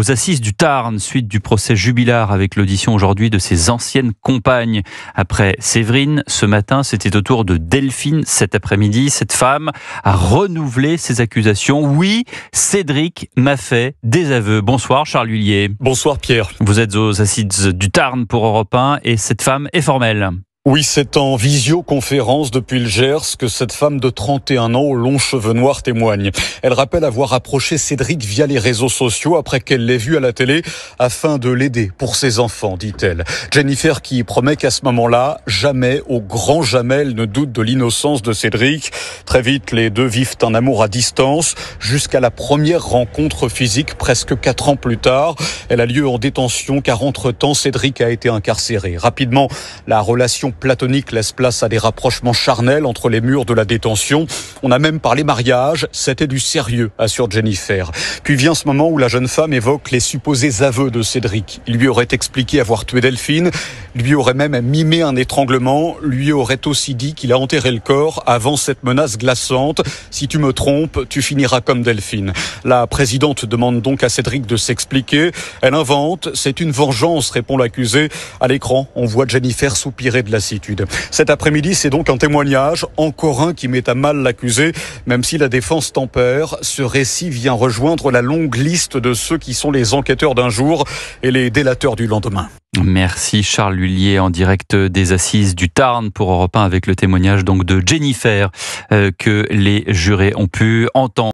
aux assises du Tarn, suite du procès jubilaire avec l'audition aujourd'hui de ses anciennes compagnes. Après Séverine, ce matin, c'était au tour de Delphine cet après-midi. Cette femme a renouvelé ses accusations. Oui, Cédric m'a fait des aveux. Bonsoir Charles Huillier. Bonsoir Pierre. Vous êtes aux assises du Tarn pour Europe 1 et cette femme est formelle. Oui, c'est en visioconférence depuis le Gers que cette femme de 31 ans aux longs cheveux noirs témoigne. Elle rappelle avoir approché Cédric via les réseaux sociaux après qu'elle l'ait vu à la télé afin de l'aider pour ses enfants, dit-elle. Jennifer qui promet qu'à ce moment-là, jamais, au grand jamais, elle ne doute de l'innocence de Cédric. Très vite, les deux vivent un amour à distance jusqu'à la première rencontre physique presque 4 ans plus tard. Elle a lieu en détention car entre-temps, Cédric a été incarcéré. Rapidement, la relation platonique laisse place à des rapprochements charnels entre les murs de la détention. On a même parlé mariage, c'était du sérieux, assure Jennifer. Puis vient ce moment où la jeune femme évoque les supposés aveux de Cédric. Il lui aurait expliqué avoir tué Delphine, lui aurait même mimé un étranglement, lui aurait aussi dit qu'il a enterré le corps avant cette menace glaçante. Si tu me trompes, tu finiras comme Delphine. La présidente demande donc à Cédric de s'expliquer. Elle invente, c'est une vengeance, répond l'accusé. À l'écran, on voit Jennifer soupirer de lassitude. Cet après-midi, c'est donc un témoignage, encore un qui met à mal l'accusé. Même si la défense tempère, ce récit vient rejoindre la longue liste de ceux qui sont les enquêteurs d'un jour et les délateurs du lendemain. Merci Charles Huillier en direct des assises du Tarn pour Europe 1 avec le témoignage donc de Jennifer que les jurés ont pu entendre.